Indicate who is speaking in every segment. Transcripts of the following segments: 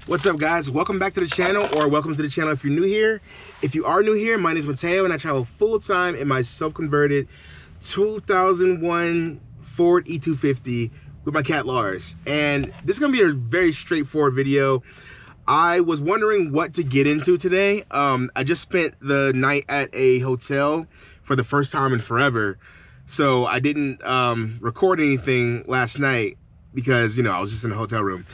Speaker 1: What's up, guys? Welcome back to the channel, or welcome to the channel if you're new here. If you are new here, my name is Mateo and I travel full-time in my self-converted 2001 Ford E250 with my cat Lars. And this is gonna be a very straightforward video. I was wondering what to get into today. I just spent the night at a hotel for the first time in forever. So I didn't record anything last night because, you know, I was just in a hotel room.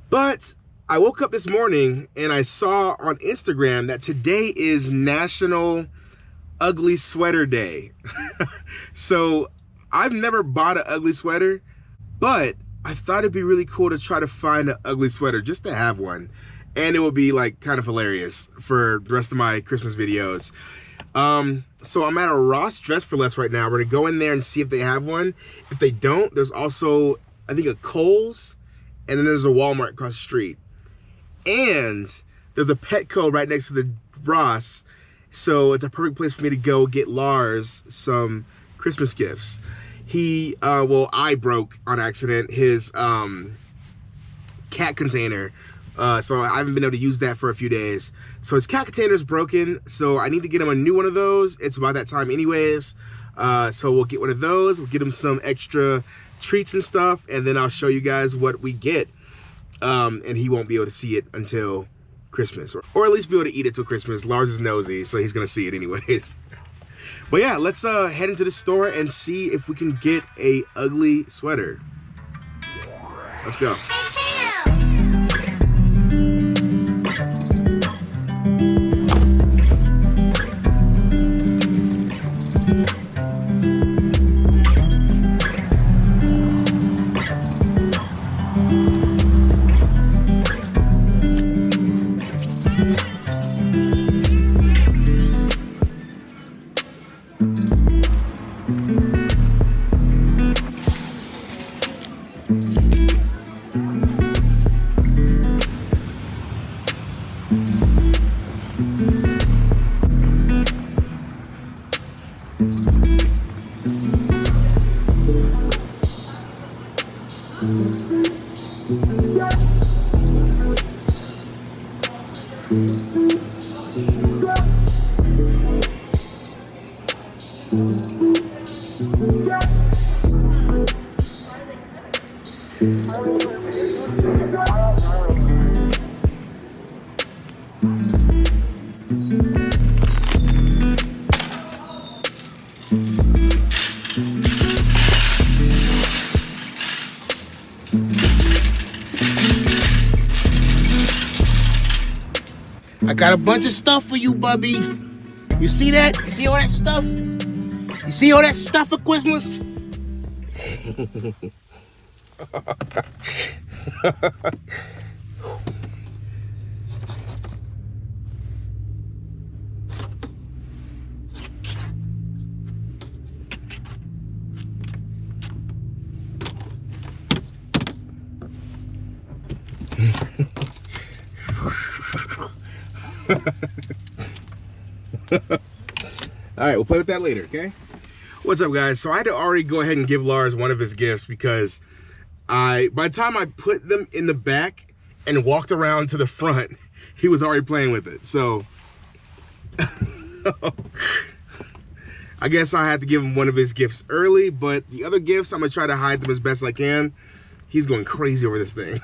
Speaker 1: But I woke up this morning and I saw on Instagram that today is National Ugly Sweater Day. So I've never bought an ugly sweater, but I thought it'd be really cool to try to find an ugly sweater just to have one. And it would be like kind of hilarious for the rest of my Christmas videos. So I'm at a Ross Dress for Less right now. We're gonna go in there and see if they have one. If they don't, there's also, I think, a Kohl's, and then there's a Walmart across the street. And there's a Petco right next to the Ross, so it's a perfect place for me to go get Lars some Christmas gifts. I broke on accident his cat container, so I haven't been able to use that for a few days. So his cat container is broken, so I need to get him a new one of those. It's about that time anyways, so we'll get one of those. We'll get him some extra treats and stuff, and then I'll show you guys what we get. And he won't be able to see it until Christmas, or at least be able to eat it till Christmas. Lars is nosy, so he's gonna see it anyways. But yeah, let's head into the store and see if we can get a ugly sweater. Let's go.
Speaker 2: I got a bunch of stuff for you, Bubby. You see that? You see all that stuff? You see all that stuff for Christmas?
Speaker 1: All right, we'll play with that later, okay? What's up, guys? So I had to already go ahead and give Lars one of his gifts because by the time I put them in the back and walked around to the front, he was already playing with it. So I guess I had to give him one of his gifts early, but the other gifts, I'm gonna try to hide them as best I can. He's going crazy over this thing.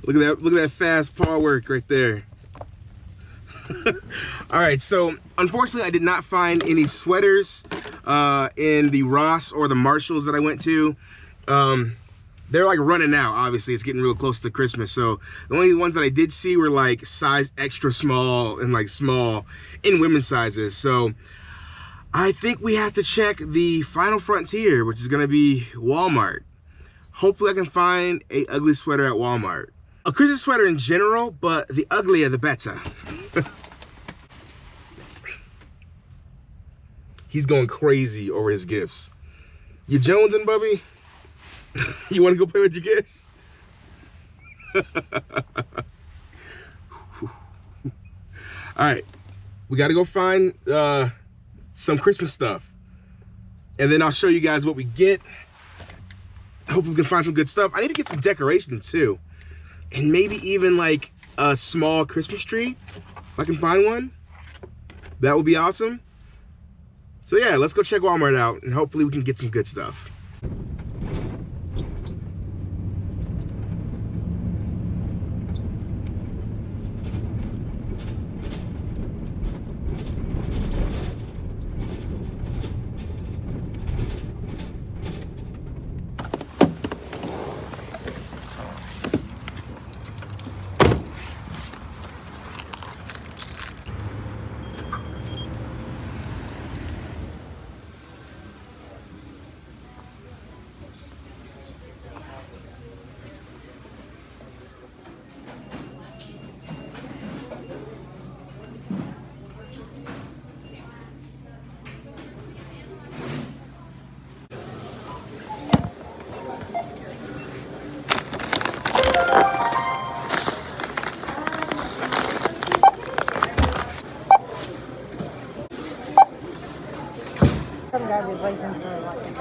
Speaker 1: Look at that fast paw work right there. All right, so unfortunately I did not find any sweaters in the Ross or the Marshalls that I went to. They're like running out. Obviously it's getting real close to Christmas, so the only ones that I did see were like size extra small and like small in women's sizes. So I think we have to check the final frontier, which is gonna be Walmart. Hopefully I can find a ugly sweater at Walmart. A Christmas sweater in general, but the uglier the better. He's going crazy over his gifts. You jonesing, Bubby? You want to go play with your gifts? All right, we got to go find some Christmas stuff, and then I'll show you guys what we get. I hope we can find some good stuff. I need to get some decorations too, and maybe even like a small Christmas tree. If I can find one, that would be awesome. So yeah, let's go check Walmart out, and hopefully we can get some good stuff.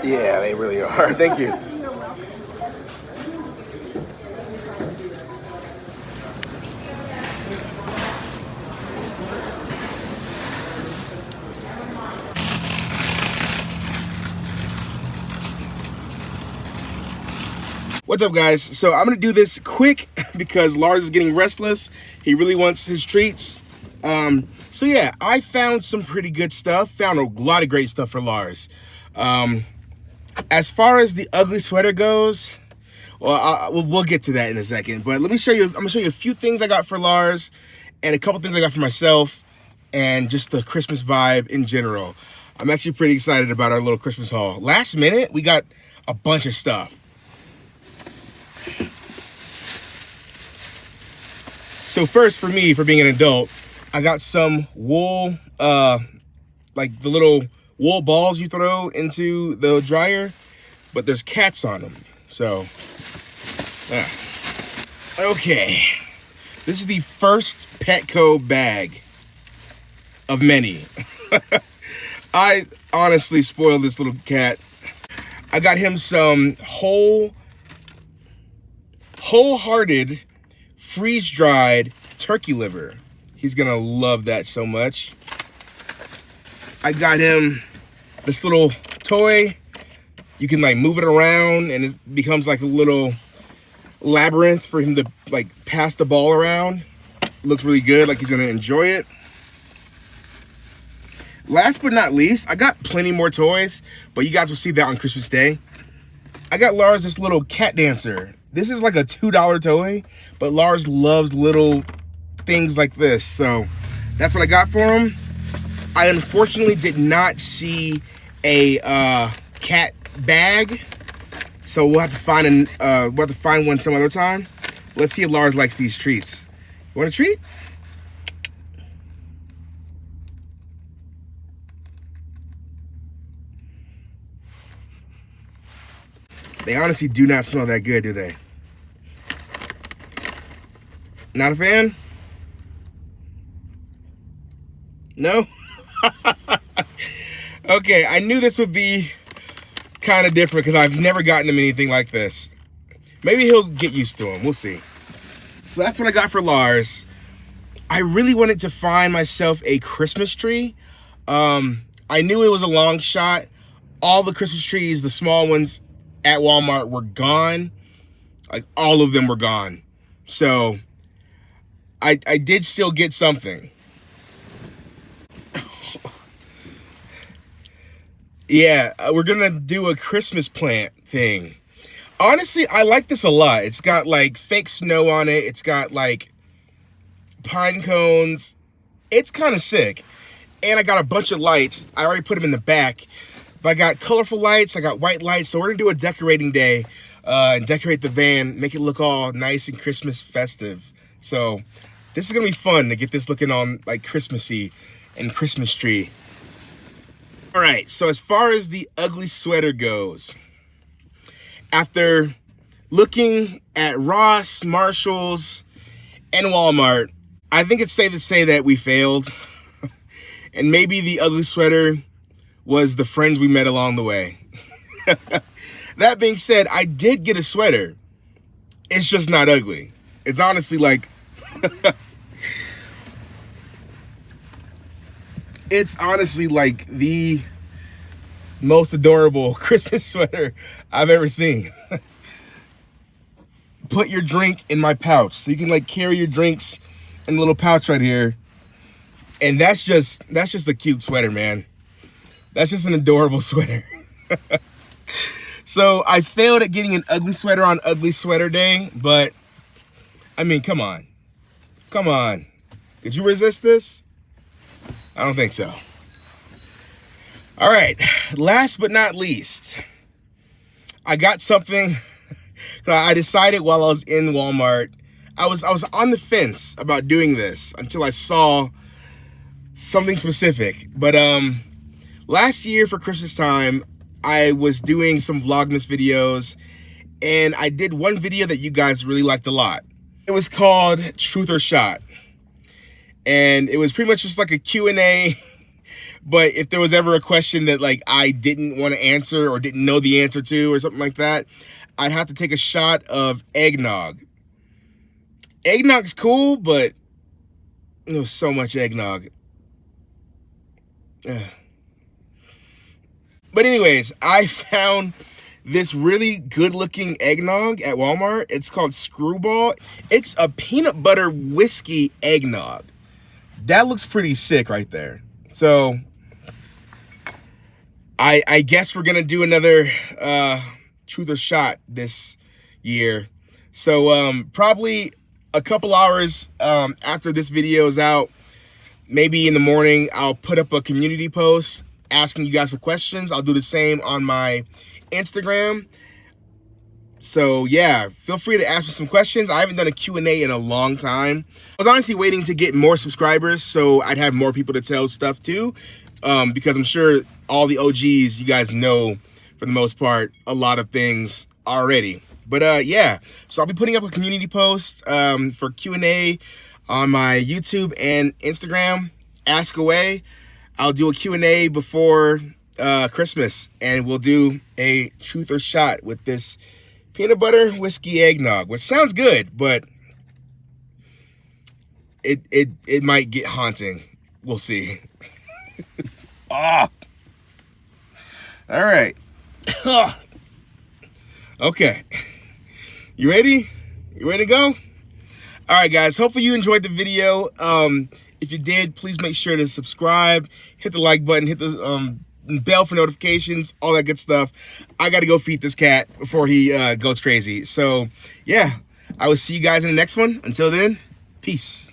Speaker 1: Yeah, they really are. Thank you. What's up, guys? So I'm gonna do this quick because Lars is getting restless. He really wants his treats. So yeah, I found some pretty good stuff. Found a lot of great stuff for Lars. As far as the ugly sweater goes, well, we'll get to that in a second. But let me show you. I'm gonna show you a few things I got for Lars, and a couple things I got for myself, and just the Christmas vibe in general. I'm actually pretty excited about our little Christmas haul. Last minute, we got a bunch of stuff. So first, for me, for being an adult, I got some wool, like the little wool balls you throw into the dryer, but there's cats on them. So, yeah. Okay. This is the first Petco bag of many. I honestly spoiled this little cat. I got him some wholehearted, freeze-dried turkey liver. He's gonna love that so much. I got him this little toy. You can like move it around and it becomes like a little labyrinth for him to like pass the ball around. It looks really good, like he's gonna enjoy it. Last but not least, I got plenty more toys, but you guys will see that on Christmas Day. I got Lars this little cat dancer. This is like a $2 toy, but Lars loves little things like this, so that's what I got for him. I unfortunately did not see a cat bag, so we'll have to find one some other time. Let's see if Lars likes these treats. You want a treat? They honestly do not smell that good, do they? Not a fan? No? Okay, I knew this would be kind of different because I've never gotten him anything like this. Maybe he'll get used to them. We'll see. So that's what I got for Lars. I really wanted to find myself a Christmas tree. I knew it was a long shot. All the Christmas trees, the small ones at Walmart, were gone. Like, all of them were gone. So I did still get something. Yeah, we're gonna do a Christmas plant thing. Honestly, I like this a lot. It's got like fake snow on it. It's got like pine cones. It's kind of sick. And I got a bunch of lights. I already put them in the back. But I got colorful lights. I got white lights. So we're gonna do a decorating day and decorate the van, make it look all nice and Christmas festive. So this is gonna be fun to get this looking on like Christmassy and Christmas tree. All right, so as far as the ugly sweater goes, after looking at Ross, Marshalls, and Walmart, I think it's safe to say that we failed. And maybe the ugly sweater was the friends we met along the way. That being said, I did get a sweater. It's just not ugly. It's honestly like... It's honestly like the most adorable Christmas sweater I've ever seen. Put your drink in my pouch. So you can like carry your drinks in a little pouch right here. And that's just a cute sweater, man. That's just an adorable sweater. So I failed at getting an ugly sweater on ugly sweater day, but I mean, come on. Come on. Could you resist this? I don't think so. All right, last but not least, I got something. I decided while I was in Walmart, I was on the fence about doing this until I saw something specific. But last year for Christmas time, I was doing some Vlogmas videos, and I did one video that you guys really liked a lot. It was called Truth or Shot. And it was pretty much just like a Q&A, but if there was ever a question that like I didn't want to answer or didn't know the answer to or something like that, I'd have to take a shot of eggnog. Eggnog's cool, but there's so much eggnog. Ugh. But anyways, I found this really good looking eggnog at Walmart. It's called Screwball. It's a peanut butter whiskey eggnog. That looks pretty sick right there. So I guess we're gonna do another Truth or Shot this year. So probably a couple hours after this video is out, maybe in the morning, I'll put up a community post asking you guys for questions. I'll do the same on my Instagram. So yeah, feel free to ask me some questions. I haven't done a Q&A in a long time. I was honestly waiting to get more subscribers so I'd have more people to tell stuff to, because I'm sure all the OGs, you guys know, for the most part, a lot of things already. But yeah, so I'll be putting up a community post for Q&A on my YouTube and Instagram. Ask away. I'll do a Q&A before Christmas, and we'll do a Truth or Shot with this peanut butter whiskey eggnog, which sounds good, but it might get haunting. We'll see. Ah. All right. Okay. You ready? You ready to go? All right, guys. Hopefully you enjoyed the video. If you did, please make sure to subscribe, hit the like button, hit the bell for notifications, all that good stuff. I got to go feed this cat before he goes crazy. So, yeah, I will see you guys in the next one. Until then, peace.